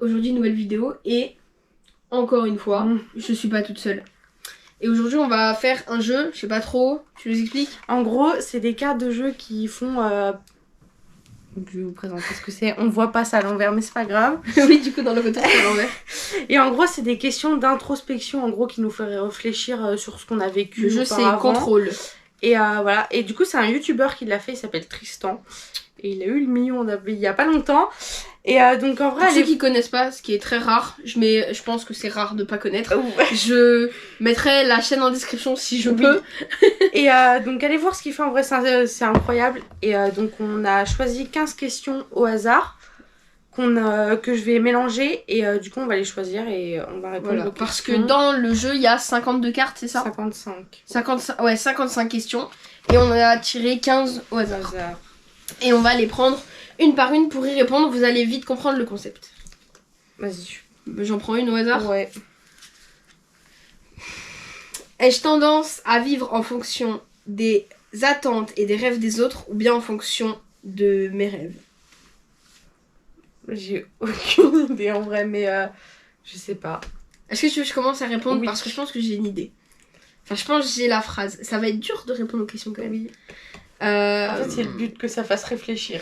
aujourd'hui une nouvelle vidéo et encore une fois, je suis pas toute seule. Et aujourd'hui on va faire un jeu, je sais pas trop, tu nous expliques? En gros, c'est des cartes de jeu qui font... Je vais vous présenter ce que c'est. On voit pas ça à l'envers, mais c'est pas grave. Oui, du coup dans le photo c'est à l'envers. Et en gros, c'est des questions d'introspection, en gros, qui nous feraient réfléchir sur ce qu'on a vécu. Le jeu c'est contrôle. Et voilà. Et du coup, c'est un youtubeur qui l'a fait, il s'appelle Tristan. Et il a eu le million d'abonnés il y a pas longtemps. Et donc en vrai... Pour ceux qui connaissent pas, ce qui est très rare, je pense que c'est rare de pas connaître. Je mettrai la chaîne en description si je peux. Et donc allez voir ce qu'il fait, en vrai c'est incroyable. Et donc on a choisi 15 questions au hasard que je vais mélanger. Et du coup on va les choisir et on va répondre aux questions. Parce que dans le jeu il y a 52 cartes, c'est ça? 55 questions. Et on en a tiré 15 au hasard. Et on va les prendre une par une pour y répondre. Vous allez vite comprendre le concept. Vas-y. J'en prends une au hasard? Ouais. Ai-je tendance à vivre en fonction des attentes et des rêves des autres ou bien en fonction de mes rêves? J'ai aucune idée en vrai, mais je sais pas. Est-ce que tu veux que je commence à répondre? Oui. Parce que je pense que j'ai une idée. Enfin, je pense que j'ai la phrase. Ça va être dur de répondre aux questions quand même. Oui. En fait, c'est le but que ça fasse réfléchir.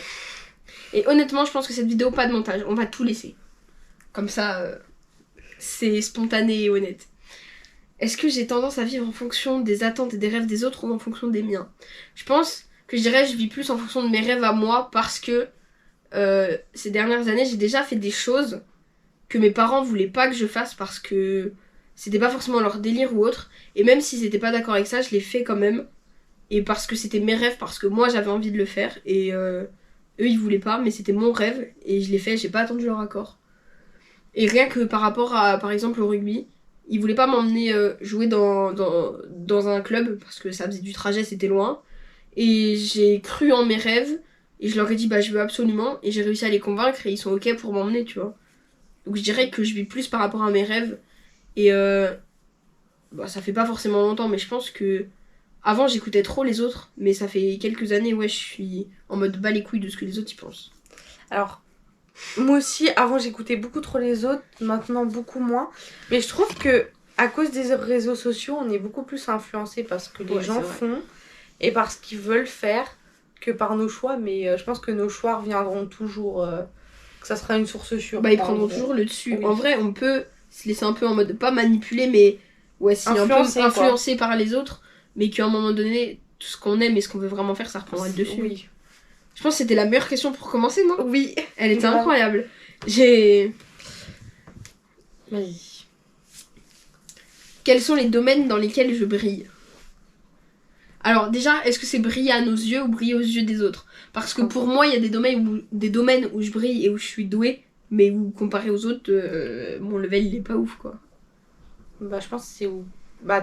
Et honnêtement, je pense que cette vidéo, pas de montage. On va tout laisser. Comme ça, c'est spontané et honnête. Est-ce que j'ai tendance à vivre en fonction des attentes et des rêves des autres ou en fonction des miens? Je pense que je dirais je vis plus en fonction de mes rêves à moi parce que ces dernières années, j'ai déjà fait des choses que mes parents voulaient pas que je fasse parce que c'était pas forcément leur délire ou autre. Et même s'ils étaient pas d'accord avec ça, je l'ai fait quand même. Et parce que c'était mes rêves, parce que moi j'avais envie de le faire. Et eux ils voulaient pas, mais c'était mon rêve. Et je l'ai fait, j'ai pas attendu leur accord. Et rien que par rapport à, par exemple, au rugby, ils voulaient pas m'emmener jouer dans un club parce que ça faisait du trajet, c'était loin. Et j'ai cru en mes rêves et je leur ai dit bah je veux absolument. Et j'ai réussi à les convaincre et ils sont ok pour m'emmener, tu vois. Donc je dirais que je vis plus par rapport à mes rêves. Et bah, ça fait pas forcément longtemps, mais je pense que avant j'écoutais trop les autres. Mais ça fait quelques années, ouais, je suis en mode bas les couilles de ce que les autres y pensent. Alors, moi aussi, avant j'écoutais beaucoup trop les autres, maintenant beaucoup moins. Mais je trouve que à cause des réseaux sociaux, on est beaucoup plus influencé par ce que les gens font et par ce qu'ils veulent faire que par nos choix. Mais je pense que nos choix reviendront toujours, que ça sera une source sûre. Bah, ils prendront toujours le dessus. Oui. En vrai, on peut se laisser un peu en mode pas manipuler, mais ouais, si un peu influencé par les autres, mais qu'à un moment donné, tout ce qu'on aime et ce qu'on veut vraiment faire, ça reprendra le dessus. Oui. Je pense que c'était la meilleure question pour commencer, non? Oui. Elle était Voilà. incroyable. Vas-y. Quels sont les domaines dans lesquels je brille? Alors déjà, est-ce que c'est briller à nos yeux ou briller aux yeux des autres? Parce que pour moi, il y a des domaines où je brille et où je suis douée, mais où comparé aux autres, mon level il est pas ouf quoi. Bah je pense que c'est où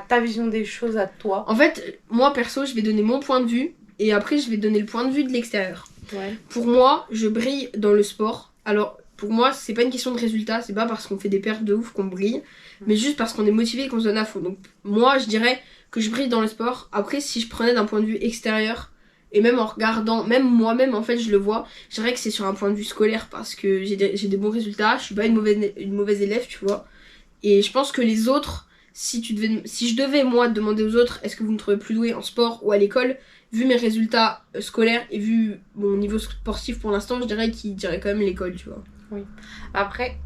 ta vision des choses à toi. En fait, moi perso, je vais donner mon point de vue et après je vais donner le point de vue de l'extérieur. Ouais. Pour moi, je brille dans le sport. Alors pour moi, c'est pas une question de résultat, c'est pas parce qu'on fait des perfs de ouf qu'on brille, mais juste parce qu'on est motivé et qu'on se donne à fond. Donc moi, je dirais que je brille dans le sport. Après, si je prenais d'un point de vue extérieur, et même en regardant, même moi-même en fait je le vois, je dirais que c'est sur un point de vue scolaire parce que j'ai des bons résultats, je suis pas une mauvaise élève, tu vois. Et je pense que les autres, si je devais moi demander aux autres est-ce que vous me trouvez plus douée en sport ou à l'école, vu mes résultats scolaires et vu mon niveau sportif pour l'instant, je dirais qu'ils diraient quand même l'école, tu vois. Oui. Après,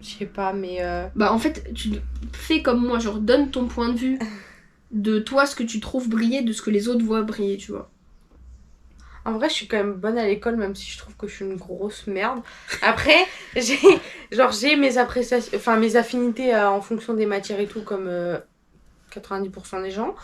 je sais pas, mais... Bah en fait, tu fais comme moi, genre donne ton point de vue de toi, ce que tu trouves briller, de ce que les autres voient briller, tu vois. En vrai, je suis quand même bonne à l'école, même si je trouve que je suis une grosse merde. Après, j'ai mes appréciations, enfin mes affinités en fonction des matières et tout, comme 90% des gens.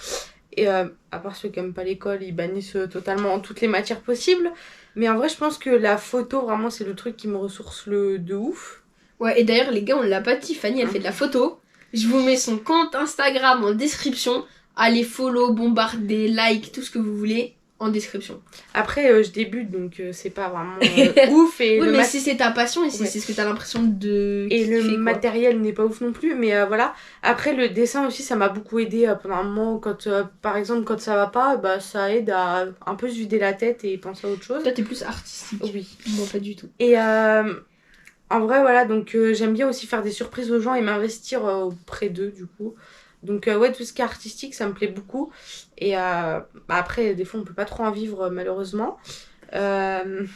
Et à part ceux qui aiment pas l'école, ils bannissent totalement toutes les matières possibles. Mais en vrai, je pense que la photo, vraiment, c'est le truc qui me ressource de ouf. Ouais, et d'ailleurs, les gars, on l'a pas dit, Fanny, elle fait de la photo. Je vous mets son compte Instagram en description. Allez follow, bombarder, like, tout ce que vous voulez en description. Après, je débute, donc c'est pas vraiment ouf. Et oui, mais si c'est ta passion et c'est ce que t'as l'impression de et kiffer, le matériel n'est pas ouf non plus, mais voilà. Après, le dessin aussi, ça m'a beaucoup aidé pendant un moment. Quand, par exemple, quand ça va pas, bah, ça aide à un peu se vider la tête et penser à autre chose. Toi, t'es plus artistique. Oui. Moi, pas du tout. Et En vrai, voilà, donc j'aime bien aussi faire des surprises aux gens et m'investir auprès d'eux, du coup. Donc, ouais, tout ce qui est artistique, ça me plaît beaucoup. Et après, des fois, on peut pas trop en vivre, malheureusement. Euh,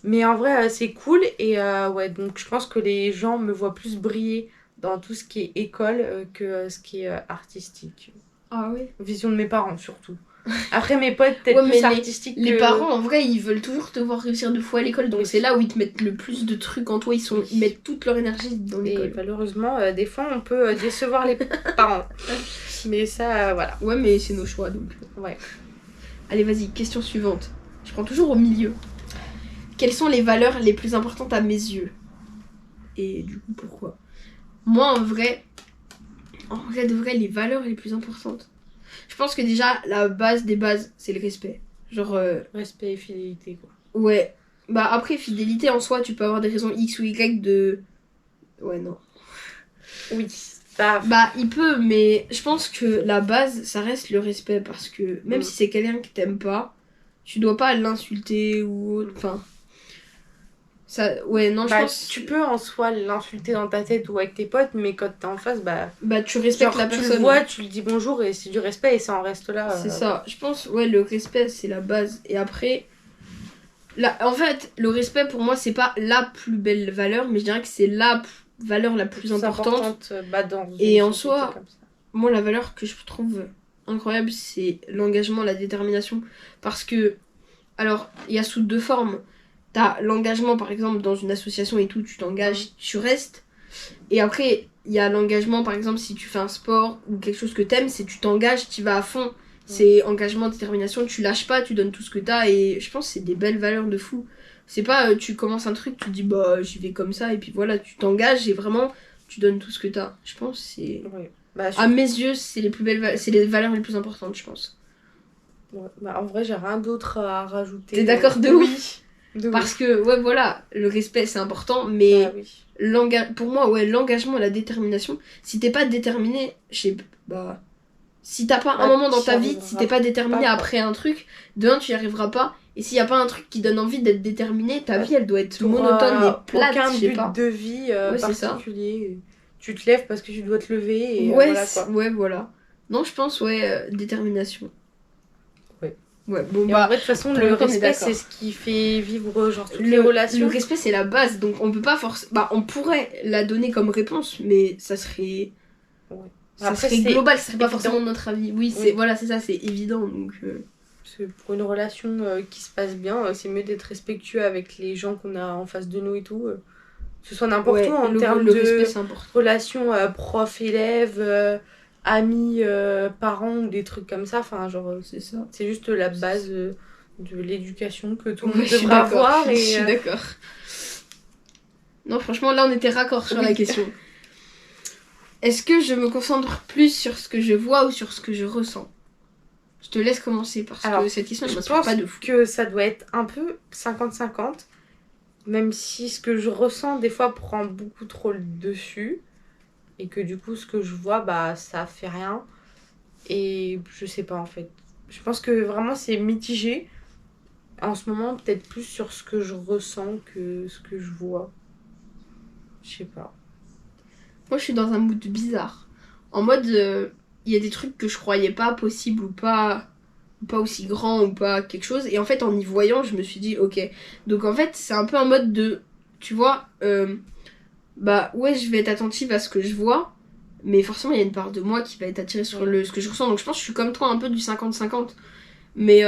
Mais en vrai, c'est cool. Et ouais, donc je pense que les gens me voient plus briller dans tout ce qui est école que ce qui est artistique. Ah oui. Vision de mes parents, surtout. Après, mes potes, peut-être Ouais, mais plus artistiques les que... parents, en vrai, ils veulent toujours te voir réussir de fou à l'école. Donc Oui. c'est là où ils te mettent le plus de trucs en toi. Ils mettent toute leur énergie dans Et l'école. malheureusement, des fois, on peut décevoir les parents. Mais ça, voilà. Ouais, mais c'est nos choix, donc. Ouais. Allez, vas-y, question suivante. Je prends toujours au milieu. Quelles sont les valeurs les plus importantes à mes yeux? Et du coup, pourquoi? Moi, en vrai de vrai, les valeurs les plus importantes. Je pense que déjà, la base des bases, c'est le respect. Genre, Respect et fidélité, quoi. ouais. Bah, après, fidélité en soi, tu peux avoir des raisons X ou Y de. Ouais, non. Oui, ça... Bah, il peut, mais je pense que la base, ça reste le respect. Parce que même si c'est quelqu'un que t'aimes pas, tu dois pas l'insulter ou autre. Enfin. Ça, ouais, non, je pense. Tu peux en soi l'insulter dans ta tête ou avec tes potes, mais quand t'es en face, Bah, tu respectes genre, la tu personne. le vois, tu lui dis bonjour et c'est du respect et ça en reste là. C'est ça. Je pense, ouais, le respect, c'est la base. Et après, en fait, le respect, pour moi, c'est pas la plus belle valeur, mais je dirais que c'est la valeur la plus importante. Dans Et une en société soi, comme ça. moi, la valeur que je trouve incroyable, c'est l'engagement, la détermination. Parce que, alors, il y a sous deux formes. T'as l'engagement, par exemple, dans une association et tout, tu t'engages, tu restes. Et après, il y a l'engagement, par exemple, si tu fais un sport ou quelque chose que t'aimes, c'est tu t'engages, tu vas à fond. C'est engagement, détermination, tu lâches pas, tu donnes tout ce que t'as. Et je pense que c'est des belles valeurs de fou. C'est pas, tu commences un truc, tu te dis, bah, j'y vais comme ça, et puis voilà, tu t'engages et vraiment, tu donnes tout ce que t'as. Je pense que c'est... Ouais. Bah, À mes yeux, c'est les plus belles c'est les valeurs les plus importantes, je pense. Ouais. Bah, en vrai, j'ai rien d'autre à rajouter. T'es d'accord de ouf? De Parce que, ouais, voilà, le respect, c'est important, mais oui. pour moi, ouais, l'engagement et la détermination, si t'es pas déterminé, je sais bah... Si t'as pas un moment dans ta vie, si t'es pas déterminé après un truc, de un, tu y arriveras pas. Et s'il y a pas un truc qui donne envie d'être déterminé, ta vie, elle doit être monotone et plate, aucun je sais but pas. de vie Ouais, particulier. Tu te lèves parce que tu dois te lever et ouais, voilà quoi. Ouais, voilà. Non, je pense, ouais, détermination. Ouais. Ouais, bon, et bah... en vrai, de toute façon, le respect, c'est ce qui fait vivre genre toutes les relations. Le respect, c'est la base, donc on peut pas forcément... Bah, on pourrait la donner comme réponse, mais ça serait... Ouais. Ça Après, serait global, ça serait pas évident. forcément notre avis. Oui, c'est voilà, c'est ça, c'est évident. Donc, Parce que pour une relation qui se passe bien, c'est mieux d'être respectueux avec les gens qu'on a en face de nous et tout. Que ce soit n'importe où en termes de respect, relation prof-élève, amis, parents ou des trucs comme ça. Enfin, genre, c'est ça. C'est juste la base de l'éducation que tout le monde devrait avoir. Je suis d'accord. Non, franchement, là, on était raccord sur la question. Est-ce que je me concentre plus sur ce que je vois ou sur ce que je ressens? Je te laisse commencer parce que cette question, je pense pas de fou. Que ça doit être un peu 50-50. Même si ce que je ressens, des fois, prend beaucoup trop le dessus. Et que du coup, ce que je vois, bah, ça fait rien. Et je sais pas, en fait. Je pense que vraiment, c'est mitigé. En ce moment, peut-être plus sur ce que je ressens que ce que je vois. Je sais pas. Moi, je suis dans un mood bizarre. En mode, il y a des trucs que je croyais pas possibles ou pas aussi grands ou pas quelque chose. Et en fait, en y voyant, je me suis dit, ok. Donc en fait, c'est un peu un mode de, tu vois, bah ouais, je vais être attentive à ce que je vois. Mais forcément, il y a une part de moi qui va être attirée sur ce que je ressens. Donc je pense que je suis comme toi, un peu du 50-50. Mais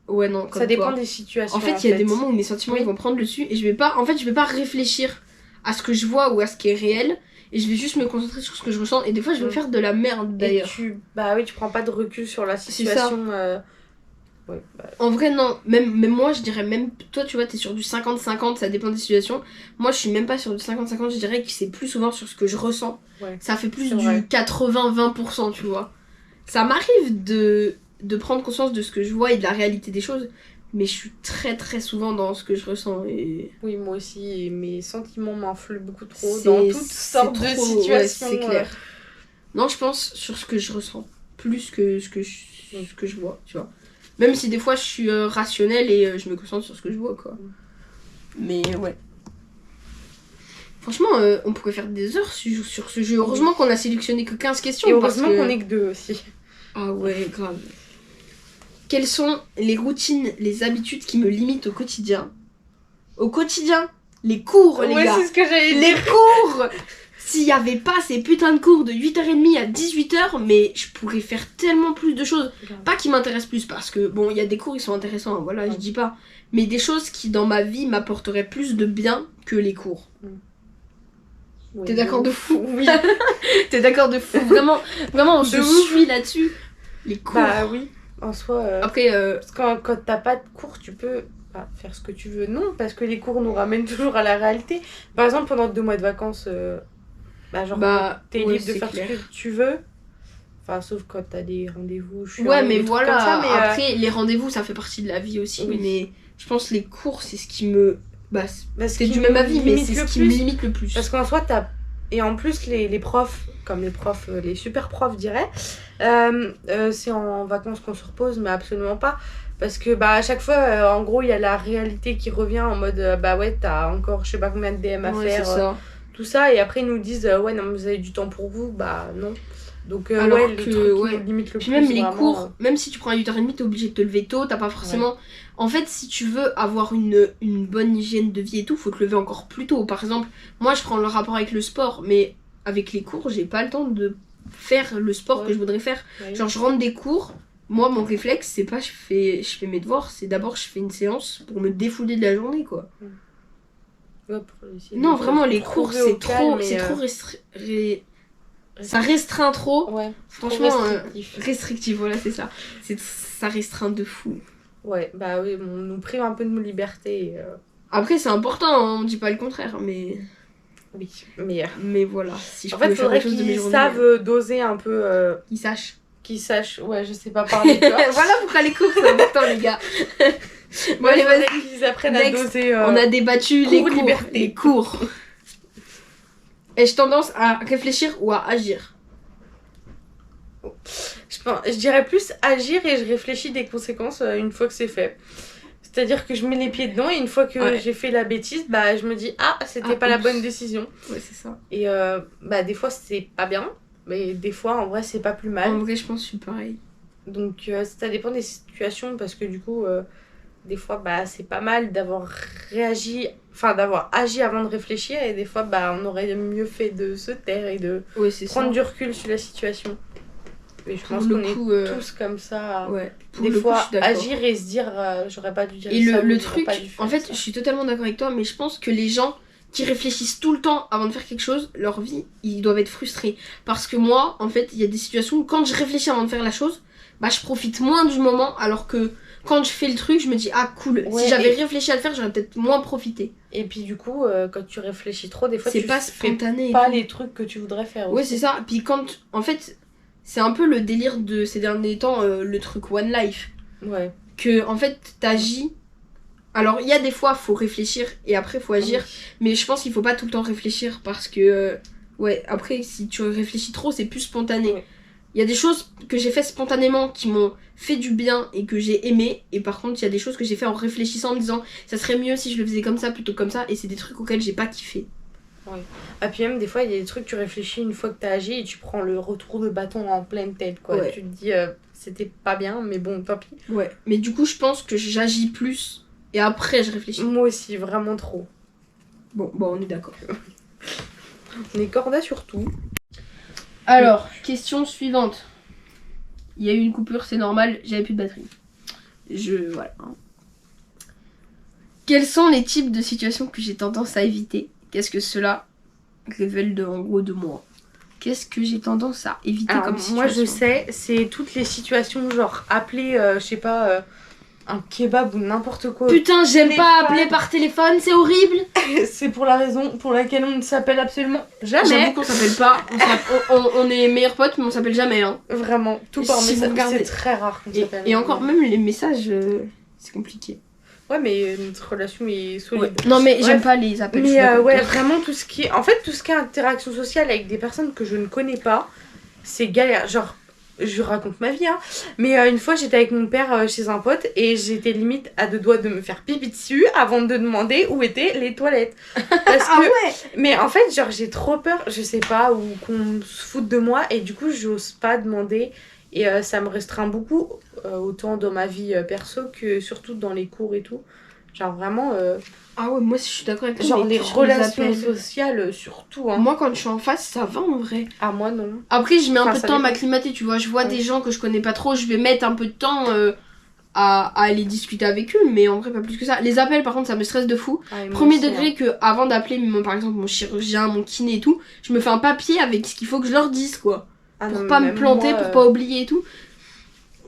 ouais, non, comme ça dépend toi. Des situations. En fait, il y a des moments où mes sentiments ils vont prendre le dessus et je vais pas réfléchir à ce que je vois ou à ce qui est réel et je vais juste me concentrer sur ce que je ressens et des fois je vais faire de la merde d'ailleurs. Bah oui, tu prends pas de recul sur la situation. Ouais, bah... En vrai, non, même moi je dirais même toi tu vois t'es sur du 50-50, ça dépend des situations. Moi je suis même pas sur du 50-50, je dirais que c'est plus souvent sur ce que je ressens. Ça fait plus du 80-20%, tu vois. Ça m'arrive de prendre conscience de ce que je vois et de la réalité des choses, mais je suis très très souvent dans ce que je ressens. Et... Oui, moi aussi, et mes sentiments m'influent beaucoup trop dans toutes sortes de situations. Ouais, c'est clair. Non, je pense sur ce que je ressens, plus que ce que je vois, tu vois. Même si des fois je suis rationnelle et je me concentre sur ce que je vois, quoi. Mais ouais. Franchement, on pourrait faire des heures sur ce jeu. Heureusement qu'on a sélectionné que 15 questions. Et heureusement qu'on est que 2 aussi. Ah ouais, grave. Quelles sont les routines, les habitudes qui me limitent au quotidien? Au quotidien, les cours, les gars. Ouais, c'est ce que j'allais dire. Les cours. S'il n'y avait pas ces putains de cours de 8h30 à 18h, mais je pourrais faire tellement plus de choses. Pas qui m'intéressent plus, parce que, bon, il y a des cours, ils sont intéressants, voilà, je dis pas. Mais des choses qui, dans ma vie, m'apporteraient plus de bien que les cours. Oui, T'es d'accord de fou? Oui. T'es d'accord de fou? Vraiment, on se suit là-dessus. Les cours. Bah oui, en soi. Après, Parce que quand t'as pas de cours, tu peux faire ce que tu veux. Non, parce que les cours nous ramènent toujours à la réalité. Par exemple, pendant 2 mois de vacances, t'es libre de faire ce que tu veux. Enfin, sauf quand t'as des rendez-vous. Ouais, mais voilà. Ça, mais après, les rendez-vous, ça fait partie de la vie aussi. Oui. Mais je pense que les cours, c'est ce qui me. C'est du même avis, mais c'est ce qui me limite le plus. Parce qu'en soi, et en plus, les profs, comme les profs, les super profs diraient, c'est en vacances qu'on se repose, mais absolument pas. Parce que à chaque fois, en gros, il y a la réalité qui revient en mode ouais, t'as encore je sais pas combien de DM à faire, ça. Tout ça, et après ils nous disent ouais, non, vous avez du temps pour vous, non. Donc, alors le truc qui nous limite le puis plus. même les vraiment, cours, même si tu prends à 8h30, t'es obligé de te lever tôt, t'as pas forcément. Ouais. En fait, si tu veux avoir une bonne hygiène de vie et tout, faut te lever encore plus tôt. Par exemple, moi je prends le rapport avec le sport, mais avec les cours, j'ai pas le temps de faire le sport que je voudrais faire. Ouais. Genre, je rentre des cours. Moi, mon réflexe, c'est pas je fais mes devoirs, c'est d'abord je fais une séance pour me défouler de la journée, quoi. Ouais, non, vraiment, les cours, c'est trop ça restreint trop. Ouais, franchement, restrictif, voilà, c'est ça. Ça restreint de fou. Ouais, oui, on nous prive un peu de nos libertés. Après, c'est important, hein, on dit pas le contraire, mais... Oui, mais voilà, si je en fait, il faudrait qu'ils savent doser un peu... Qu'ils sachent, ouais, je sais pas parler, tu vois. Voilà pourquoi les cours, c'est important, les gars. Bon, allez, vas-y, qu'ils apprennent à doser... on a débattu les cours. Ai-je tendance à réfléchir ou à agir? Je dirais plus agir et je réfléchis des conséquences une fois que c'est fait. C'est-à-dire que je mets les pieds dedans et une fois que j'ai fait la bêtise, je me dis c'était pas la bonne décision. Ouais, c'est ça. Et des fois c'est pas bien, mais des fois en vrai c'est pas plus mal. En vrai, je pense que je suis pareil. Donc ça dépend des situations parce que du coup des fois c'est pas mal d'avoir d'avoir agi avant de réfléchir et des fois on aurait mieux fait de se taire et de prendre du recul sur la situation. Et je pense qu'on est tous comme ça. Ouais. Des fois, agir et se dire j'aurais pas dû dire ça. Et le truc, en fait, je suis totalement d'accord avec toi, mais je pense que les gens qui réfléchissent tout le temps avant de faire quelque chose, leur vie, ils doivent être frustrés. Parce que moi, en fait, il y a des situations où quand je réfléchis avant de faire la chose, je profite moins du moment, alors que quand je fais le truc, je me dis cool. Si j'avais réfléchi à le faire, j'aurais peut-être moins profité. Et puis du coup, quand tu réfléchis trop, des fois c'est pas spontané. Pas les trucs que tu voudrais faire. Ouais, c'est ça. Puis en fait, c'est un peu le délire de ces derniers temps, le truc One Life. Ouais. Que en fait, t'agis. Alors, il y a des fois, faut réfléchir et après, faut agir. Mais je pense qu'il faut pas tout le temps réfléchir parce que, après, si tu réfléchis trop, c'est plus spontané. Il y a des choses que j'ai fait spontanément qui m'ont fait du bien et que j'ai aimé. Et par contre, il y a des choses que j'ai fait en réfléchissant, en me disant ça serait mieux si je le faisais comme ça plutôt que comme ça. Et c'est des trucs auxquels j'ai pas kiffé. Ouais. Ah, puis même des fois, il y a des trucs, tu réfléchis une fois que t'as agi et tu prends le retour de bâton en pleine tête, quoi. Ouais. Tu te dis, c'était pas bien, mais bon, tant pis. Ouais, mais du coup, je pense que j'agis plus et après, je réfléchis. Moi aussi, vraiment trop. Bon, on est d'accord. On est corda sur tout. Alors, question suivante. Il y a eu une coupure, c'est normal, j'avais plus de batterie. Voilà. Quels sont les types de situations que j'ai tendance à éviter? Qu'est-ce que cela révèle en gros de moi? Qu'est-ce que j'ai tendance à éviter comme situation? Moi je sais, c'est toutes les situations genre appeler, je sais pas, un kebab ou n'importe quoi. Putain, j'aime pas appeler par téléphone, c'est horrible. C'est pour la raison pour laquelle on ne s'appelle absolument jamais. J'avoue qu'on s'appelle pas, on est meilleurs potes mais on s'appelle jamais. Hein. Vraiment, tout par message, c'est très rare qu'on s'appelle. Et encore même les messages, c'est compliqué. Ouais, mais notre relation est solide. Ouais. Non, mais j'aime pas les appels. Mais vraiment, tout ce qui est... En fait, tout ce qui est interaction sociale avec des personnes que je ne connais pas, c'est galère. Genre, je raconte ma vie, hein. Mais une fois, j'étais avec mon père chez un pote et j'étais limite à 2 doigts de me faire pipi dessus avant de demander où étaient les toilettes. Parce que... Ah ouais. Mais en fait, genre, j'ai trop peur, je sais pas, ou qu'on se foute de moi et du coup, j'ose pas demander. Et ça me restreint beaucoup, autant dans ma vie perso que surtout dans les cours et tout. Genre, vraiment... Ah ouais, moi je suis d'accord avec toi. genre, mais les sur les relations appels, sociales, surtout, hein. moi quand je suis en face, ça va en vrai. Ah, moi, non. Après, je mets un Enfin, peu de ça temps à dépend. m'acclimater, tu vois. Je vois Ouais. des gens que je connais pas trop, je vais mettre un peu de temps à aller discuter avec eux, mais en vrai, pas plus que ça. Les appels, par contre, ça me stresse de fou. Ah, et moi Premier aussi, degré hein. que avant d'appeler, par exemple, mon chirurgien, mon kiné et tout, je me fais un papier avec ce qu'il faut que je leur dise, quoi. Ah, Pour non, pas mais me même planter, moi, pour pas oublier et tout.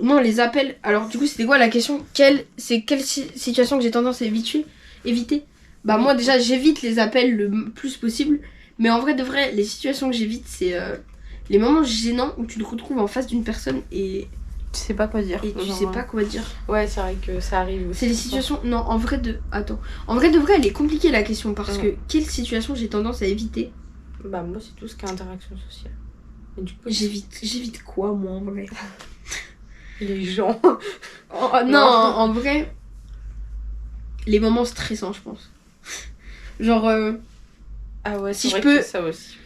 Non, les appels. Alors, du coup, c'était quoi la question? Quelle situation que j'ai tendance à éviter? Bah, moi, déjà, j'évite les appels le plus possible. Mais en vrai, de vrai, les situations que j'évite, c'est les moments gênants où tu te retrouves en face d'une personne et tu sais pas quoi dire. tu Genre, sais pas quoi dire. Ouais, c'est vrai que ça arrive aussi. C'est les situations. Non, en vrai, Attends. En vrai, de vrai, elle est compliquée la question parce que quelle situation j'ai tendance à éviter? Bah, moi, c'est tout ce qui est interaction sociale. Et du coup, J'évite quoi, moi, en vrai? les gens. Non, en vrai, les moments stressants, je pense. Genre, Ah ouais, si c'est je vrai peux- que ça aussi.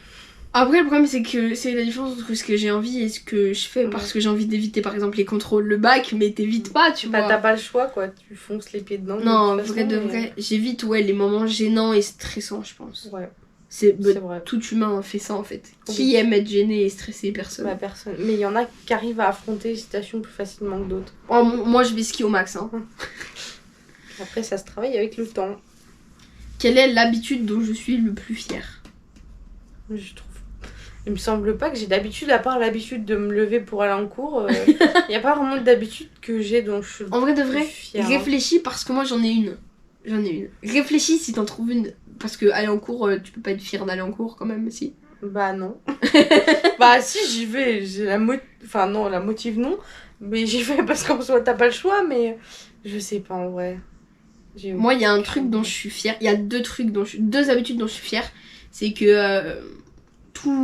après, le problème, c'est que c'est la différence entre ce que j'ai envie et ce que je fais. Parce que j'ai envie d'éviter, par exemple, les contrôles, le bac, mais t'évites pas, tu Bah, vois. t'as pas le choix, quoi. Tu fonces les pieds dedans. Non, en de toute vrai de façon, vrai, j'évite, ouais, les moments gênants et stressants, je pense. Ouais, C'est c'est vrai. tout humain fait ça, en fait. Oui. Qui aime être gêné et stressé? Personne. Bah, personne. Mais il y en a qui arrivent à affronter les situations plus facilement que d'autres. Oh, moi, je vais skier au max, hein. Après, ça se travaille avec le temps, Quelle est l'habitude dont je suis le plus fière? je trouve. Il me semble pas que j'ai d'habitude, à part l'habitude de me lever pour aller en cours, il y a pas vraiment d'habitude que j'ai dont je suis En vrai de plus vrai, fière. réfléchis parce que moi j'en ai une. Réfléchis si t'en trouves une. Parce que aller en cours, tu peux pas être fière d'aller en cours quand même, si. Bah non. Bah si, j'y vais, j'ai enfin non, la motive non, mais j'y vais parce qu'en soi t'as pas le choix, mais je sais pas en vrai. Moi, il y a un truc dont je suis fière. Il y a deux habitudes dont je suis fière. C'est que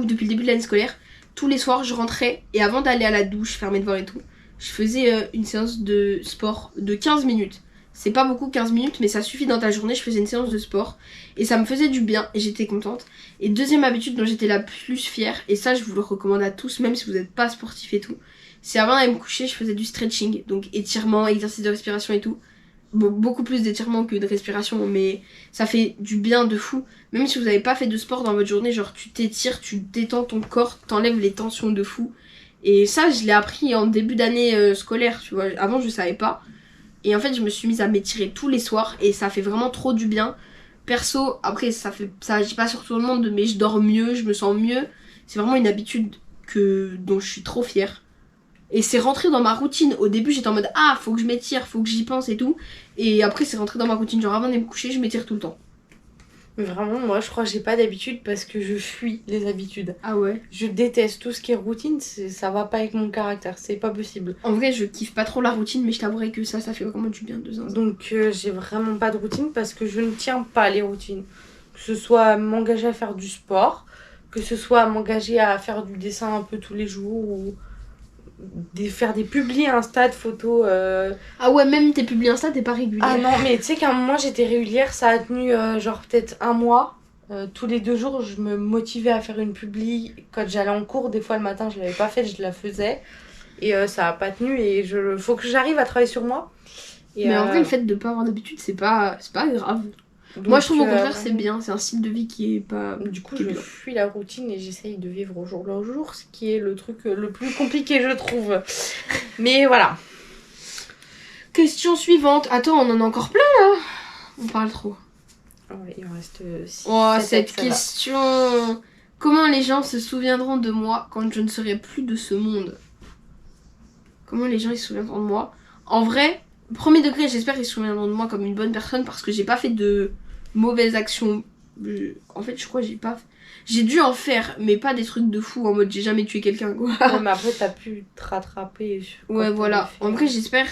depuis le début de l'année scolaire, tous les soirs, je rentrais et avant d'aller à la douche, faire mes devoirs et tout, je faisais une séance de sport de 15 minutes. C'est pas beaucoup 15 minutes, mais ça suffit dans ta journée. Je faisais une séance de sport et ça me faisait du bien et j'étais contente. Et deuxième habitude dont j'étais la plus fière, et ça je vous le recommande à tous, même si vous n'êtes pas sportif et tout, c'est avant d'aller me coucher, je faisais du stretching, donc étirement, exercice de respiration et tout. Bon, beaucoup plus d'étirement que de respiration, mais ça fait du bien de fou. Même si vous n'avez pas fait de sport dans votre journée, genre tu t'étires, tu détends ton corps, t'enlèves les tensions de fou. Et ça, je l'ai appris en début d'année scolaire, tu vois. Avant, je savais pas. Et en fait, je me suis mise à m'étirer tous les soirs et ça fait vraiment trop du bien. Perso, après, ça agit pas sur tout le monde, mais je dors mieux, je me sens mieux. C'est vraiment une habitude dont je suis trop fière. Et c'est rentré dans ma routine. Au début, j'étais en mode ah, faut que je m'étire, faut que j'y pense et tout. Et après, c'est rentré dans ma routine. Genre, avant de me coucher, je m'étire tout le temps. Mais vraiment, moi je crois que j'ai pas d'habitude parce que je fuis les habitudes. Ah ouais? Je déteste tout ce qui est routine, ça va pas avec mon caractère, c'est pas possible. En vrai, je kiffe pas trop la routine, mais je t'avouerai que ça fait vraiment du bien de zinzin. Donc j'ai vraiment pas de routine parce que je ne tiens pas les routines. Que ce soit m'engager à faire du sport, que ce soit m'engager à faire du dessin un peu tous les jours ou faire des publis Insta de photos. Ah ouais, même tes publis Insta, t'es pas régulière. Ah non, mais tu sais qu'à un moment j'étais régulière, ça a tenu genre peut-être un mois. Tous les 2 jours, je me motivais à faire une publi. Quand j'allais en cours, des fois le matin, je l'avais pas faite, je la faisais. Et ça a pas tenu et faut que j'arrive à travailler sur moi. Et mais en vrai, le fait de pas avoir d'habitude, c'est pas grave. donc, moi, je trouve au contraire, c'est bien. C'est un style de vie qui est pas. Du coup, qui est je bien. fuis la routine et j'essaye de vivre au jour le jour, ce qui est le truc le plus compliqué, je trouve. Mais voilà. Question suivante. Attends, on en a encore plein là. On parle trop. Ouais, il en reste 6. Oh, cette question. Comment les gens se souviendront de moi quand je ne serai plus de ce monde? Comment les gens ils se souviendront de moi? En vrai, premier degré, j'espère qu'ils se souviendront de moi comme une bonne personne parce que j'ai pas fait de mauvaises actions. En fait, je crois que j'ai dû en faire, mais pas des trucs de fou en mode j'ai jamais tué quelqu'un quoi. Ouais, mais après, t'as pu te rattraper. Ouais, voilà. En vrai, j'espère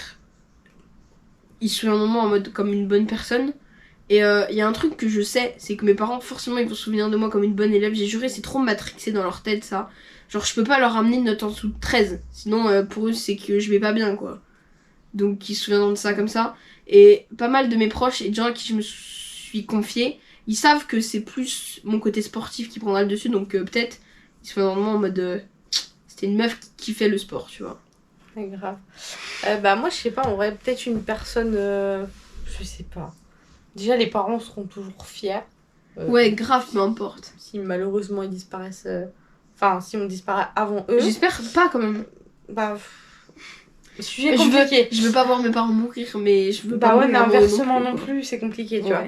ils se souviendront de moi en mode comme une bonne personne. Et il y a un truc que je sais, c'est que mes parents, forcément, ils vont se souvenir de moi comme une bonne élève. J'ai juré, c'est trop matrixé dans leur tête, ça. Genre, je peux pas leur ramener une note en dessous de 13. Sinon, pour eux, c'est que je vais pas bien, quoi. Donc, ils se souviendront de ça comme ça. Et pas mal de mes proches et de gens à qui je me suis confiée, ils savent que c'est plus mon côté sportif qui prendra le dessus. Donc, peut-être, ils se souviendront de moi en mode... c'était une meuf qui fait le sport, tu vois. C'est grave. Moi, je sais pas, on aurait peut-être une personne... je sais pas. Déjà, les parents seront toujours fiers. Ouais, grave, peu importe. Si malheureusement ils disparaissent... Enfin, si on disparaît avant eux... J'espère pas, quand même. Sujet compliqué. Je veux pas voir mes parents mourir, mais je veux pas mourir. Mais inversement non plus, c'est compliqué, tu vois.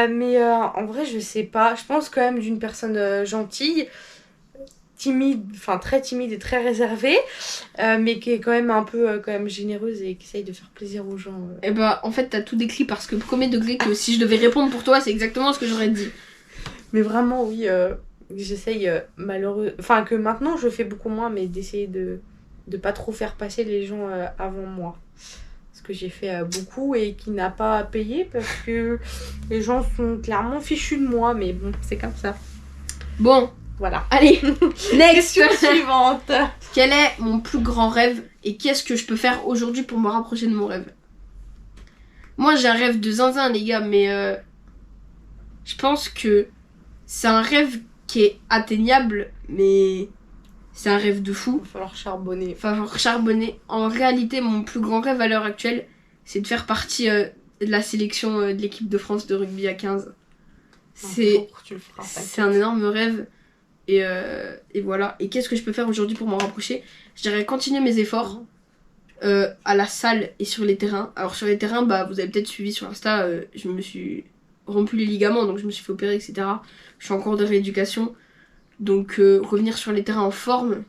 Mais en vrai, je sais pas. Je pense quand même d'une personne gentille, timide, enfin très timide et très réservée, mais qui est quand même un peu quand même généreuse et qui essaye de faire plaisir aux gens. Et en fait, t'as tout décrit parce que premier degré que si je devais répondre pour toi, c'est exactement ce que j'aurais dit. Mais vraiment, oui, j'essaye enfin que maintenant je fais beaucoup moins, mais d'essayer de pas trop faire passer les gens avant moi. Ce que j'ai fait beaucoup et qui n'a pas payé parce que les gens sont clairement fichus de moi, mais bon, c'est comme ça. Bon, voilà. Allez, next. Question suivante. Quel est mon plus grand rêve et qu'est-ce que je peux faire aujourd'hui pour me rapprocher de mon rêve? Moi, j'ai un rêve de zinzin, les gars, mais je pense que c'est un rêve qui est atteignable, mais c'est un rêve de fou. Il va falloir charbonner. En réalité, mon plus grand rêve à l'heure actuelle, c'est de faire partie de la sélection de l'équipe de France de rugby à 15. C'est un énorme rêve. Et voilà. Et qu'est-ce que je peux faire aujourd'hui pour m'en rapprocher? Je dirais continuer mes efforts à la salle et sur les terrains. Alors sur les terrains, vous avez peut-être suivi sur Insta, je me suis rompu les ligaments, donc je me suis fait opérer, etc. Je suis en cours de rééducation. Donc revenir sur les terrains en forme,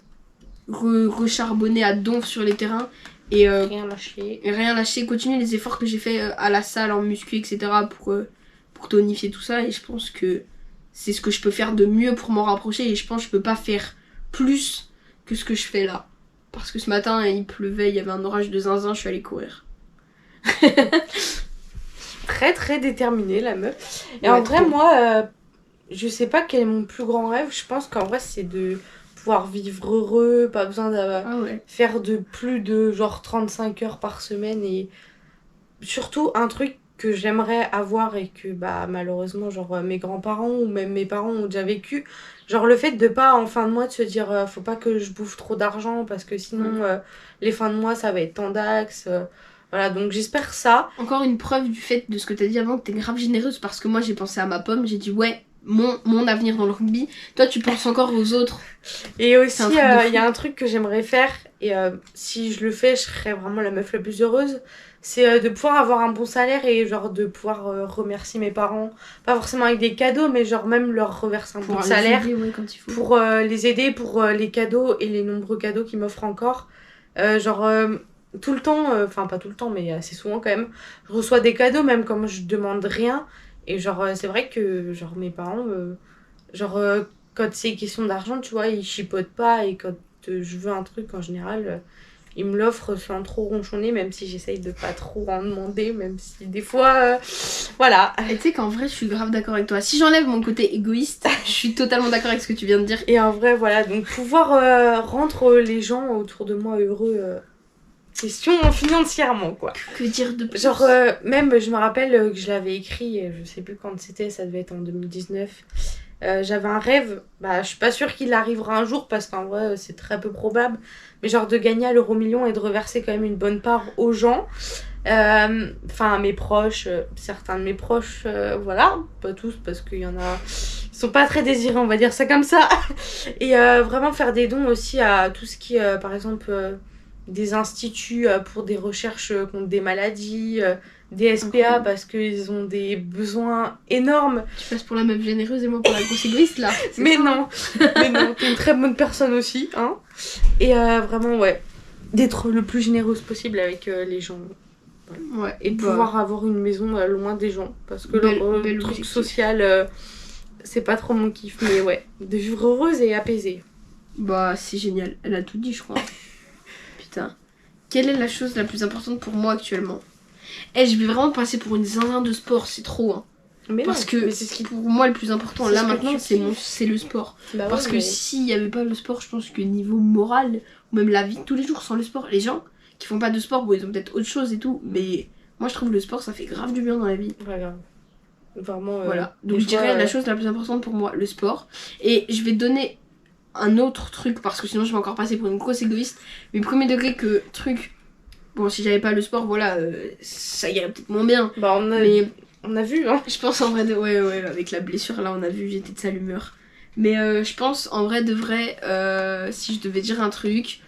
recharbonner à donf sur les terrains et rien lâcher, continuer les efforts que j'ai fait à la salle, en muscu, etc. pour tonifier tout ça. Et je pense que c'est ce que je peux faire de mieux pour m'en rapprocher et je pense que je peux pas faire plus que ce que je fais là. Parce que ce matin, il pleuvait, il y avait un orage de zinzin, je suis allée courir. Très très déterminée la meuf. Et en vrai, moi, je sais pas quel est mon plus grand rêve. Je pense qu'en vrai, c'est de pouvoir vivre heureux, pas besoin de faire de plus de genre 35 heures par semaine. Et surtout, un truc que j'aimerais avoir et que malheureusement genre mes grands-parents ou même mes parents ont déjà vécu, genre le fait de pas en fin de mois de se dire faut pas que je bouffe trop d'argent parce que sinon les fins de mois ça va être tant d'axes, voilà, donc j'espère ça. Encore une preuve du fait de ce que t'as dit avant, que t'es grave généreuse, parce que moi j'ai pensé à ma pomme, j'ai dit ouais, mon avenir dans le rugby, toi tu penses encore aux autres. Et aussi il y a un truc que j'aimerais faire et si je le fais je serais vraiment la meuf la plus heureuse, c'est de pouvoir avoir un bon salaire et genre de pouvoir remercier mes parents, pas forcément avec des cadeaux mais genre même leur reverser un bon salaire quand il faut. Pour les aider pour les cadeaux et les nombreux cadeaux qu'ils m'offrent encore, tout le temps, enfin pas tout le temps mais assez souvent quand même, je reçois des cadeaux même quand je demande rien et genre c'est vrai que genre mes parents quand c'est question d'argent tu vois ils chipotent pas et quand je veux un truc en général ils me l'offrent sans trop ronchonner, même si j'essaye de pas trop en demander, même si des fois, voilà. Et tu sais qu'en vrai, je suis grave d'accord avec toi. Si j'enlève mon côté égoïste, je suis totalement d'accord avec ce que tu viens de dire. Et en vrai, voilà, donc pouvoir rendre les gens autour de moi heureux, question financièrement, quoi. Que dire de plus? Genre, même, je me rappelle que je l'avais écrit, je sais plus quand c'était, ça devait être en 2019. J'avais un rêve, je suis pas sûre qu'il arrivera un jour parce qu'en vrai c'est très peu probable, mais genre de gagner à l'euro-million et de reverser quand même une bonne part aux gens, enfin à mes proches, certains de mes proches, voilà, pas tous parce qu'il y en a, ils sont pas très désirés on va dire ça comme ça, et vraiment faire des dons aussi à tout ce qui est par exemple des instituts pour des recherches contre des maladies, des SPA parce qu'ils ont des besoins énormes. Tu passes pour la meuf généreuse et moi pour la grosse égoïste là. Mais non, t'es une très bonne personne aussi, hein. Et vraiment, ouais, d'être le plus généreuse possible avec les gens. Ouais. Et de pouvoir avoir une maison loin des gens. Parce que le truc social, c'est pas trop mon kiff. Mais ouais, de vivre heureuse et apaisée. C'est génial. Elle a tout dit, je crois. Putain. Quelle est la chose la plus importante pour moi actuellement? Je vais vraiment passer pour une zinzin de sport, c'est trop. Hein. Mais Parce non, que mais c'est ce qui... pour moi, le plus important, c'est là ce que maintenant, tu c'est le sport. Bah ouais, Parce que mais- s'il n'y avait pas le sport, je pense que niveau moral, ou même la vie de tous les jours sans le sport, les gens qui font pas de sport, bon, ils ont peut-être autre chose et tout, mais moi je trouve que le sport ça fait grave du bien dans la vie. Ouais, grave. Vraiment. Voilà. Donc des je dirais fois, la chose la plus importante pour moi, le sport. Et je vais te donner un autre truc, parce que sinon je vais encore passer pour une grosse égoïste. Mais premier degré que truc. Bon, si j'avais pas le sport, voilà, ça irait peut-être moins bien. Bah, Mais on a vu, hein. je pense en vrai de. Ouais, avec la blessure, là, on a vu, j'étais de sale humeur. Mais je pense en vrai de vrai, si je devais dire un truc,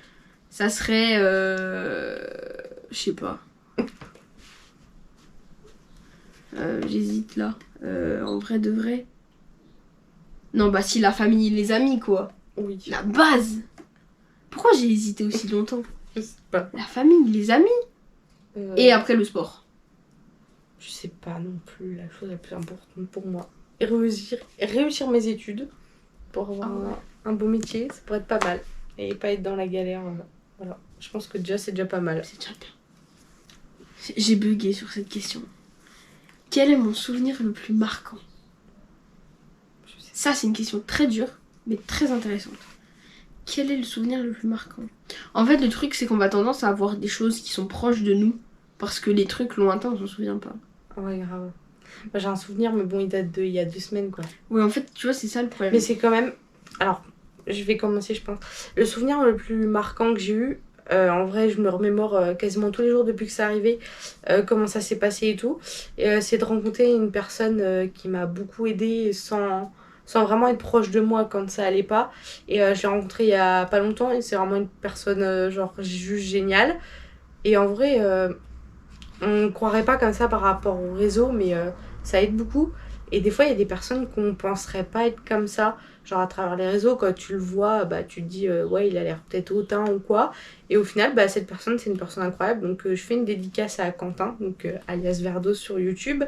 ça serait. Je sais pas. J'hésite là. En vrai de vrai. Non, bah si, la famille et les amis, quoi. Oui. La base. Pourquoi j'ai hésité aussi longtemps? Je sais pas. La famille, les amis. Et après le sport. Je sais pas non plus la chose la plus importante pour moi. Et réussir mes études pour avoir un beau métier, ça pourrait être pas mal. Et pas être dans la galère. Voilà. Je pense que déjà, c'est déjà pas mal. C'est déjà bien. J'ai bugué sur cette question. Quel est mon souvenir le plus marquant? Ça, c'est une question très dure, mais très intéressante. Quel est le souvenir le plus marquant? En fait, le truc, c'est qu'on va tendance à avoir des choses qui sont proches de nous, parce que les trucs lointains, on s'en souvient pas. Ouais, grave. Bah, j'ai un souvenir, mais bon, il date il y a 2 semaines, quoi. Ouais, en fait, tu vois, c'est ça le problème. Mais c'est quand même... Alors, je vais commencer, je pense. Le souvenir le plus marquant que j'ai eu, en vrai, je me remémore quasiment tous les jours depuis que c'est arrivé, comment ça s'est passé et tout. C'est de rencontrer une personne qui m'a beaucoup aidée sans vraiment être proche de moi quand ça allait pas. Et je l'ai rencontré il y a pas longtemps et c'est vraiment une personne genre juste géniale. Et en vrai, on ne croirait pas comme ça par rapport au réseau, mais ça aide beaucoup. Et des fois, il y a des personnes qu'on penserait pas être comme ça. Genre à travers les réseaux, quand tu le vois, bah, tu te dis ouais, il a l'air peut-être hautain ou quoi. Et au final, bah, cette personne, c'est une personne incroyable. Donc je fais une dédicace à Quentin, donc alias Verdos sur YouTube.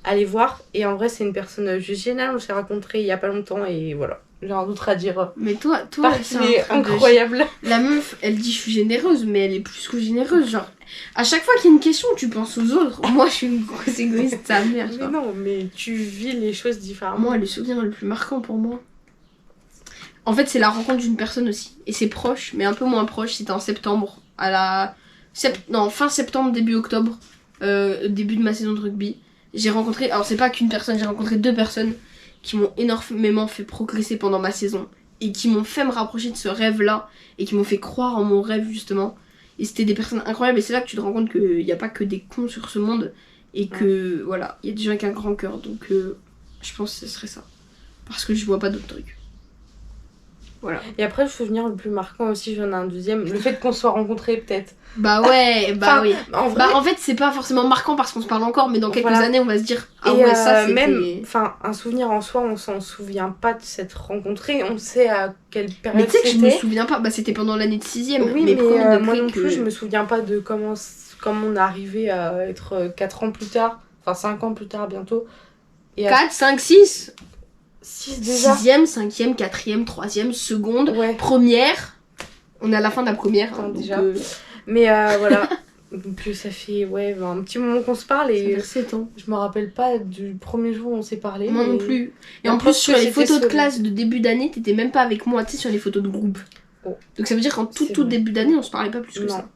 Allez voir. Et en vrai, c'est une personne juste géniale. On s'est rencontrés il y a pas longtemps et voilà. J'ai rien d'autre à dire. Mais toi C'est incroyable. La meuf, elle dit je suis généreuse, mais elle est plus que généreuse. Genre, à chaque fois qu'il y a une question, tu penses aux autres. Moi, je suis une grosse égoïste, ta mère. Mais non, mais tu vis les choses différemment. Moi, le souvenir le plus marquant pour moi, en fait, c'est la rencontre d'une personne aussi. Et c'est proche, mais un peu moins proche. C'était en septembre. Fin septembre, début octobre. Début de ma saison de rugby. J'ai rencontré... Alors, c'est pas qu'une personne, j'ai rencontré 2 personnes qui m'ont énormément fait progresser pendant ma saison. Et qui m'ont fait me rapprocher de ce rêve-là. Et qui m'ont fait croire en mon rêve, justement. Et c'était des personnes incroyables. Et c'est là que tu te rends compte qu'il n'y a pas que des cons sur ce monde. Et que, voilà, il y a des gens avec un grand cœur. Donc, je pense que ce serait ça. Parce que je vois pas d'autres trucs. Voilà. Et après, le souvenir le plus marquant aussi, j'en ai un deuxième. Le fait qu'on soit rencontrés, peut-être. Bah ouais, bah enfin, oui. En vrai, en fait, c'est pas forcément marquant parce qu'on se parle encore, mais dans quelques années, on va se dire ah et ouais, ça c'était. Même, enfin, un souvenir en soi, on s'en souvient pas de s'être rencontrés. On sait à quelle période Mais tu sais que je me c'était. souviens pas, bah c'était pendant l'année de 6ème. Oui, mais premier degré moi non plus, je me souviens pas de comment on est arrivé à être 4 ans plus tard, enfin 5 ans plus tard bientôt. Et 4, 5, 6 6 déjà. 6ème, 5ème, 4ème, 3ème, seconde, Ouais. première. On est à la fin de la première. Attends, Hein, donc, déjà. Mais voilà. Donc ça fait un petit moment qu'on se parle et ça fait 7 ans. je me rappelle pas du premier jour où on s'est parlé. Moi non plus. Et en plus, sur les photos de classe de début d'année, t'étais même pas avec moi, tu sais, sur les photos de groupe. Oh. Donc ça veut dire qu'en tout début d'année, on se parlait pas plus que ça.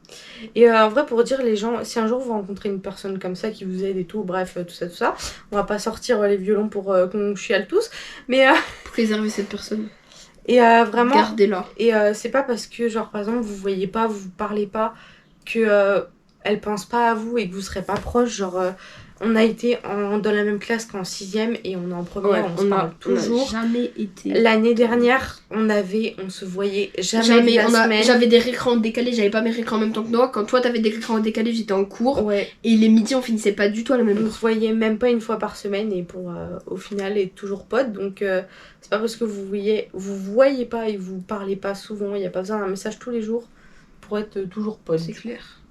Et en vrai, pour dire les gens, si un jour vous rencontrez une personne comme ça qui vous aide et tout, bref, tout ça, on va pas sortir les violons pour qu'on chiale tous, mais préserver cette personne. Et vraiment, gardez-la. Et c'est pas parce que, genre, par exemple, vous voyez pas, vous parlez pas, que elle pense pas à vous et que vous serez pas proche. Genre, on a été dans la même classe qu'en 6ème et on est en première, on se parle toujours. On a jamais été. L'année dernière, on se voyait jamais la semaine. J'avais des récrans décalés, j'avais pas mes récrans en même temps que toi. Quand toi t'avais des récrans décalés, j'étais en cours. Ouais. Et les midis, on finissait pas du tout à la même heure. On se voyait même pas une fois par semaine et pour au final être toujours potes. Donc c'est pas parce que vous voyez pas et vous parlez pas souvent, il y a pas besoin d'un message tous les jours pour être toujours potes. C'est clair.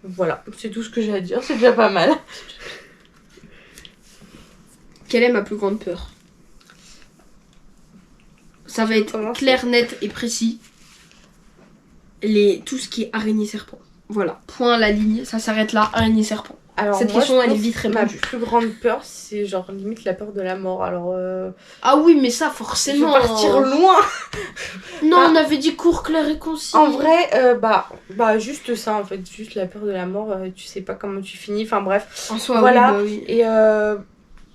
Voilà, c'est tout ce que j'ai à dire, c'est déjà pas mal. Quelle est ma plus grande peur? Ça va être clair, net et précis. Tout ce qui est araignée serpent. Voilà, point, la ligne, ça s'arrête là, araignée serpent. Alors, Cette moi, question, je elle est pense vite que ma répondue. plus grande peur, c'est genre limite la peur de la mort. Alors, Ah oui, mais ça, je vais forcément. partir loin. Non, Bah, on avait dit court, clair et concis. En vrai, bah, juste ça, en fait. Juste la peur de la mort. Tu sais pas comment tu finis. Enfin, bref. En soi, Voilà. oui, bah oui. Et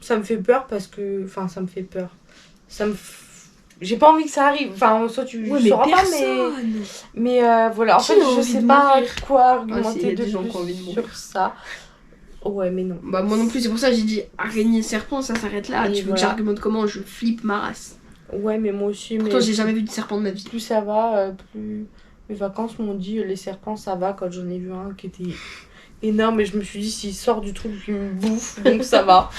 ça me fait peur parce que... Enfin, ça me fait peur. J'ai pas envie que ça arrive. Enfin, soit tu Ouais, mais sauras pas, personne. mais voilà. En Qui fait, a je envie sais de pas mourir quoi Ah, argumenter si, y a de des gens plus qui ont envie de mourir. sur ça. Ouais, mais non. Bah moi non plus, c'est pour ça que j'ai dit araignée, serpent, ça s'arrête là. Et Tu veux que voilà. j'argumente comment? Je flippe ma race. Ouais, mais moi aussi. Pourtant, Mais j'ai jamais vu de serpent de ma vie. plus ça va, plus mes vacances m'ont dit les serpents ça va quand j'en ai vu un qui était énorme et je me suis dit s'il sort du truc il me bouffe donc ça va.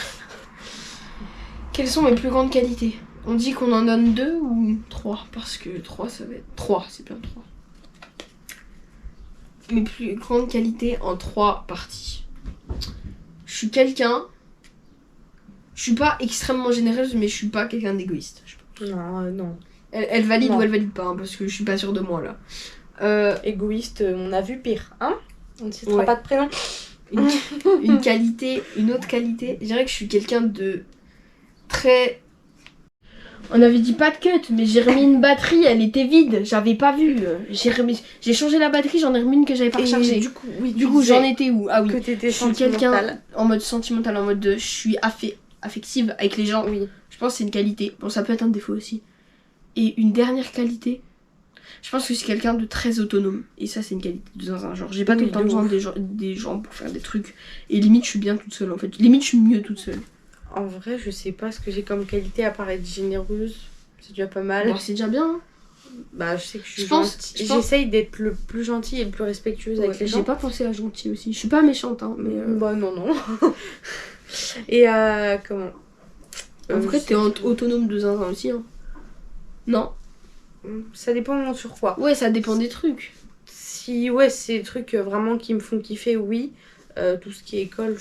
Quelles sont mes plus grandes qualités? On dit qu'on en donne 2 ou 3? Parce que 3, ça va être... 3, c'est bien 3. Mes plus grandes qualités en 3 parties. Je suis quelqu'un... Je suis pas extrêmement généreuse, mais je suis pas quelqu'un d'égoïste. Non, non. Elle valide Non. ou elle valide pas, hein, parce que je suis pas sûre de moi, là. Égoïste, on a vu pire, hein? On ne citera Ouais. pas de prénom. Une qualité, une autre qualité, je dirais que je suis quelqu'un de très... On avait dit pas de cut, mais j'ai remis une batterie, elle était vide, j'avais pas vu. J'ai changé la batterie, j'en ai remis une que j'avais pas rechargée. Du coup, oui, Du coup, j'en étais où? Ah oui, que t'étais je suis quelqu'un sentimentale. en mode sentimental, en mode de, je suis affective avec les gens. Oui. Je pense que c'est une qualité. Bon, ça peut être un défaut aussi. Et une dernière qualité, je pense que c'est quelqu'un de très autonome. Et ça, c'est une qualité de zinzin. Genre, j'ai pas tout Oui, le temps de besoin ouf. des gens pour faire des trucs. Et limite, je suis bien toute seule en fait. Limite, je suis mieux toute seule. En vrai, je sais pas ce que j'ai comme qualité à part être généreuse. C'est déjà pas mal. Bon, c'est déjà bien. Hein. Bah, je sais que je suis Je pense- gentille. je pense- J'essaye d'être le plus gentille et le plus respectueuse Ouais, avec les j'ai gens. pas pensé à gentil aussi. Je suis pas méchante, hein, mais. Bah, non, non. Et comment En vrai, je t'es sais- autonome de zinzin aussi, hein. Non? Ça dépend sur quoi. Ouais, ça dépend des trucs. Si, ouais, c'est des trucs vraiment qui me font kiffer, oui. Tout ce qui est école,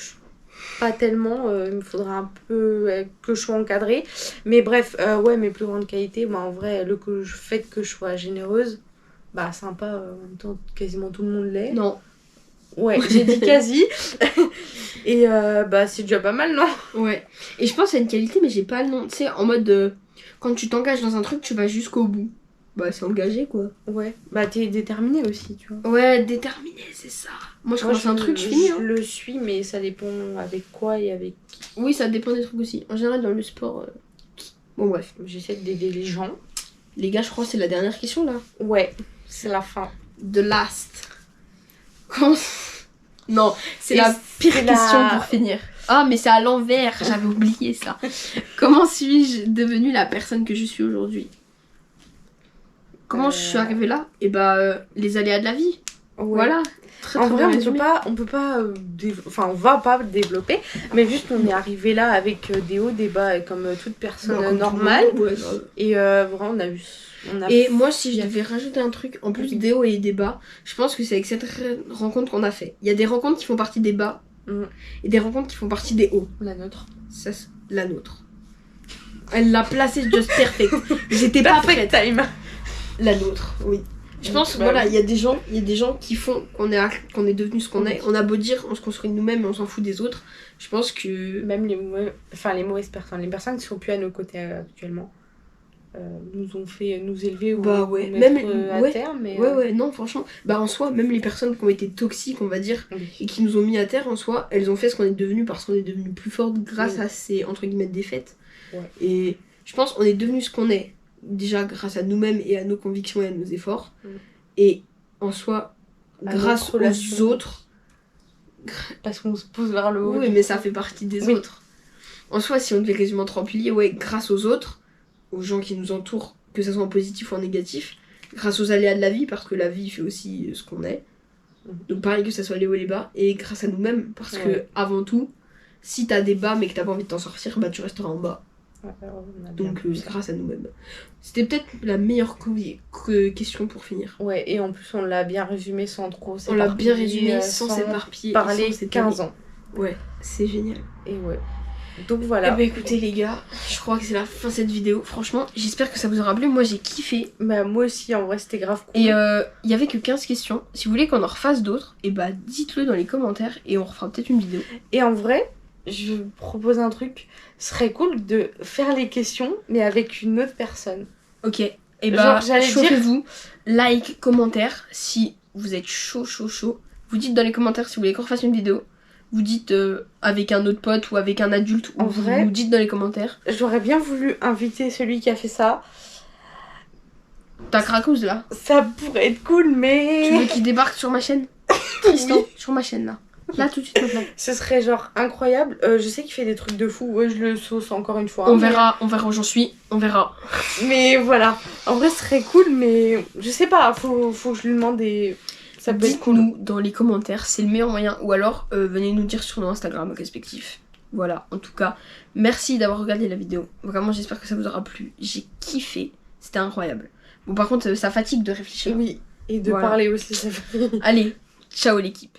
pas tellement. Il me faudra un peu que je sois encadrée. Mais bref, ouais, mes plus grandes qualités, bah, en vrai, fait que je sois généreuse, bah, sympa, en même temps, quasiment tout le monde l'est. Non. Ouais, j'ai dit quasi. Et bah, c'est déjà pas mal, non? Ouais. Et je pense que c'est une qualité, mais j'ai pas le nom. Tu sais, en mode. Quand tu t'engages dans un truc, tu vas jusqu'au bout. Bah, c'est engagé, quoi. Ouais. Bah, t'es déterminée aussi, tu vois. Ouais, déterminé, c'est ça. Moi, je commence un truc, je finis. Je Hein. le suis, mais ça dépend avec quoi et avec qui. Oui, ça dépend des trucs aussi. En général, dans le sport. Bon, bref. J'essaie d'aider les gens. Les gars, je crois que c'est la dernière question là. Ouais, c'est la fin. The last. Comment... Non, c'est Et la pire c'est question la- pour finir. Ah, mais c'est à l'envers, j'avais oublié ça. Comment suis-je devenue la personne que je suis aujourd'hui? Comment je suis arrivée là? Et bah, les aléas de la vie. Ouais. Voilà. Très, En très vrai, bien on résumé. peut pas enfin, on va pas développer, mais juste on est arrivé là avec des hauts, des bas, et comme toute personne Bah, comme tout le normale. monde, ouais, grave. Et vraiment, on a Et moi, si je devais rajouter un truc, en plus Oui. des hauts et des bas, je pense que c'est avec cette rencontre qu'on a fait. Il y a des rencontres qui font partie des bas Mm. et des rencontres qui font partie des hauts. la nôtre. Ça, c'est la nôtre. Elle l'a placée just perfect. J'étais pas prête. time. La nôtre, oui. Je pense, Bah voilà, oui. il y a des gens qui font qu'on est devenu ce qu'on est. On a beau dire, on se construit nous-mêmes et on s'en fout des autres. Je pense que... Même les mauvaises personnes, les personnes qui sont plus à nos côtés actuellement, nous ont fait nous élever ou Bah ouais, nous mettre même- à ouais. terre, mais Ouais, non, franchement. Bah en soi, même les personnes qui ont été toxiques, on va dire, oui. et qui nous ont mis à terre en soi, elles ont fait ce qu'on est devenu parce qu'on est devenu plus fort grâce Oui. à ces, entre guillemets, défaites. Ouais. Et je pense qu'on est devenu ce qu'on est, déjà grâce à nous-mêmes et à nos convictions et à nos efforts. Mm. Et en soi, À grâce notre aux relation. autres, Parce qu'on se pousse vers le haut. oui, mais ça fait partie des Oui. autres. En soi, si on devait résumer en 3 piliers, ouais, grâce aux autres, aux gens qui nous entourent, que ce soit en positif ou en négatif, grâce aux aléas de la vie, parce que la vie fait aussi ce qu'on est. Mhm. Donc pareil que ça soit les hauts et les bas, et grâce à nous-mêmes, parce que Ouais. avant tout, si t'as des bas mais que t'as pas envie de t'en sortir, bah tu resteras en bas. Ouais, alors, on a bien Donc vu ça. grâce à nous-mêmes. C'était peut-être la meilleure question pour finir. Ouais, et en plus on l'a bien résumé sans trop On l'a bien s'éparpiller, résumé sans s'éparpiller. et parler sans s'étaler. 15 ans. Ouais, c'est génial. Et ouais. Donc Eh voilà. ben écoutez les gars, je crois que c'est la fin de cette vidéo. Franchement, j'espère que ça vous aura plu. Moi j'ai kiffé. Bah, moi aussi, en vrai, c'était grave cool. Et il y avait que 15 questions. Si vous voulez qu'on en refasse d'autres, et bah dites-le dans les commentaires et on refera peut-être une vidéo. Et en vrai, je propose un truc. Ce serait cool de faire les questions, mais avec une autre personne. Ok. Et bah Genre, j'allais dire- chauffez-vous, like, commentaire. Si vous êtes chaud. Vous dites dans les commentaires si vous voulez qu'on refasse une vidéo. Vous dites avec un autre pote ou avec un adulte. En Ou vrai, vous dites dans les commentaires. J'aurais bien voulu inviter celui qui a fait ça. T'as Cracous là. Ça pourrait être cool, mais... Tu veux qu'il débarque sur ma chaîne Tristan, Oui. sur ma chaîne là. Là tout de suite maintenant. Ce serait genre incroyable. Je sais qu'il fait des trucs de fou. Ouais, je le sauce encore une fois. On hein, verra où j'en suis. On verra. Mais voilà. En vrai, ce serait cool, mais je sais pas. Faut que je lui demande et ça peut être cool. Dites-nous dans les commentaires, c'est le meilleur moyen. Ou alors, venez nous dire sur nos Instagram respectifs. Voilà, en tout cas, merci d'avoir regardé la vidéo. Vraiment, j'espère que ça vous aura plu. J'ai kiffé. C'était incroyable. Bon, par contre, ça fatigue de réfléchir. Oui. Et de Voilà. parler aussi, ça fait... Allez, ciao l'équipe.